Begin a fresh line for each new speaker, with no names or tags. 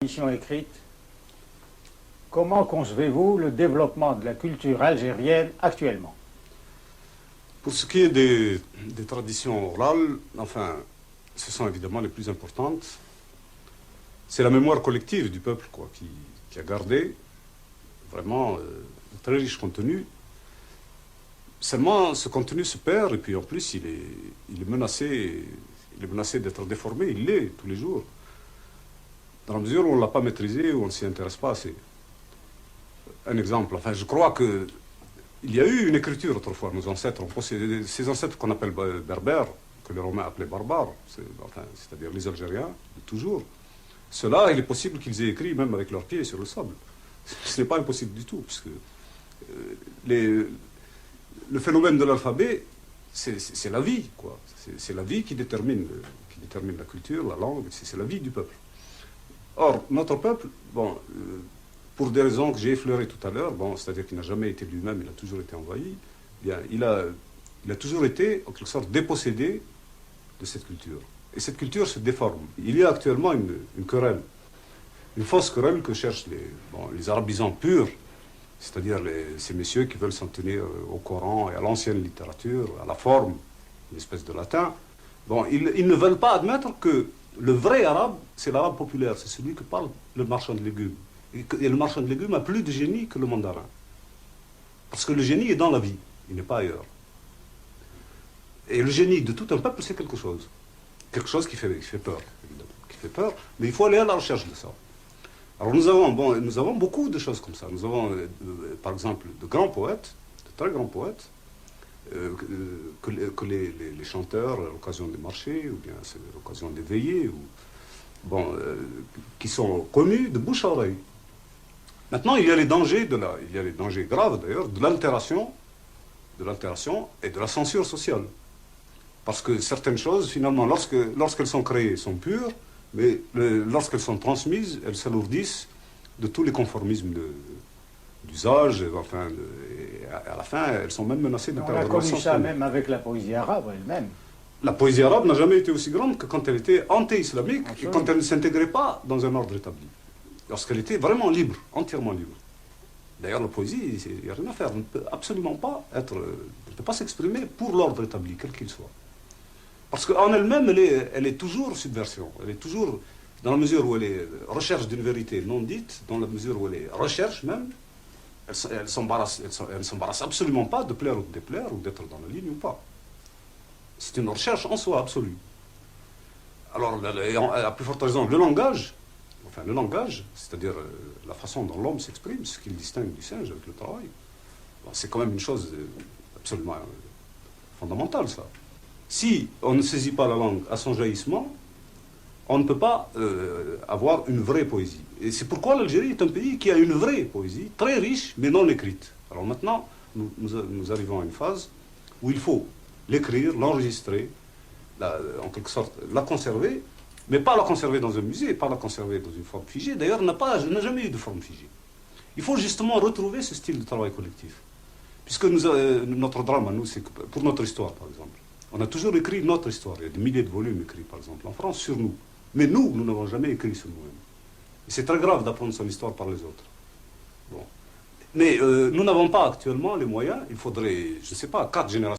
Mission écrite, comment concevez-vous le développement de la culture algérienne actuellement?
Pour ce qui est des traditions orales, enfin, ce sont évidemment les plus importantes. C'est la mémoire collective du peuple qui a gardé vraiment un très riche contenu. Seulement, ce contenu se perd et puis en plus, il est menacé d'être déformé. Il l'est tous les jours. Dans la mesure où on ne l'a pas maîtrisé, où on ne s'y intéresse pas assez. Un exemple, enfin, je crois que il y a eu une écriture autrefois, nos ancêtres, ces ancêtres qu'on appelle berbères, que les Romains appelaient barbares, c'est-à-dire les Algériens, de toujours. Cela, il est possible qu'ils aient écrit même avec leurs pieds sur le sable. Ce n'est pas impossible du tout, puisque le phénomène de l'alphabet, c'est la vie, quoi. C'est la vie qui détermine la culture, la langue, c'est la vie du peuple. Or, notre peuple, bon, pour des raisons que j'ai effleurées tout à l'heure, bon, c'est-à-dire qu'il n'a jamais été lui-même, il a toujours été envahi, bien, il a toujours été, en quelque sorte, dépossédé de cette culture. Et cette culture se déforme. Il y a actuellement une querelle, une fausse querelle que cherchent les arabisants purs, c'est-à-dire ces messieurs qui veulent s'en tenir au Coran et à l'ancienne littérature, à la forme, une espèce de latin. Bon, ils ne veulent pas admettre que le vrai arabe, c'est l'arabe populaire, c'est celui que parle le marchand de légumes. Et le marchand de légumes a plus de génie que le mandarin. Parce que le génie est dans la vie, il n'est pas ailleurs. Et le génie de tout un peuple, c'est quelque chose. Quelque chose qui fait peur, évidemment. Qui fait peur, mais il faut aller à la recherche de ça. Alors nous avons beaucoup de choses comme ça. Nous avons, par exemple, de grands poètes, de très grands poètes, que les chanteurs, à l'occasion des marchés, ou bien à l'occasion des veillées, qui sont connus de bouche à oreille. Maintenant, il y a les dangers graves d'ailleurs, de l'altération et de la censure sociale. Parce que certaines choses, finalement, lorsqu'elles sont créées, sont pures, mais lorsqu'elles sont transmises, elles s'alourdissent de tous les conformismes d'usage, enfin, et à la fin, elles sont même menacées de perdre leur sens.
On a connu ça même avec la poésie arabe elle-même.
La poésie arabe n'a jamais été aussi grande que quand elle était anti-islamique et quand elle ne s'intégrait pas dans un ordre établi. Lorsqu'elle était vraiment libre, entièrement libre. D'ailleurs, la poésie, il n'y a rien à faire. Elle ne peut absolument pas elle ne peut pas s'exprimer pour l'ordre établi, quel qu'il soit. Parce qu'en elle-même, elle est toujours subversion. Elle est toujours, dans la mesure où elle est recherche d'une vérité non dite, dans la mesure où elle est recherche même, elle ne s'embarrasse absolument pas de plaire ou de déplaire, ou d'être dans la ligne ou pas. C'est une recherche en soi absolue. Alors, à plus forte raison, le langage, c'est-à-dire la façon dont l'homme s'exprime, ce qui le distingue du singe avec le travail, c'est quand même une chose absolument fondamentale, ça. Si on ne saisit pas la langue à son jaillissement, on ne peut pas avoir une vraie poésie. Et c'est pourquoi l'Algérie est un pays qui a une vraie poésie, très riche, mais non écrite. Alors maintenant, nous arrivons à une phase où il faut l'écrire, l'enregistrer, en quelque sorte la conserver, mais pas la conserver dans un musée, pas la conserver dans une forme figée. D'ailleurs, n'a jamais eu de forme figée. Il faut justement retrouver ce style de travail collectif. Puisque notre drame à nous, c'est que pour notre histoire, par exemple, on a toujours écrit notre histoire. Il y a des milliers de volumes écrits, par exemple, en France, sur nous. Mais nous n'avons jamais écrit sur nous-mêmes. Et c'est très grave d'apprendre son histoire par les autres. Bon. Mais nous n'avons pas actuellement les moyens. Il faudrait, je ne sais pas, 4 générations.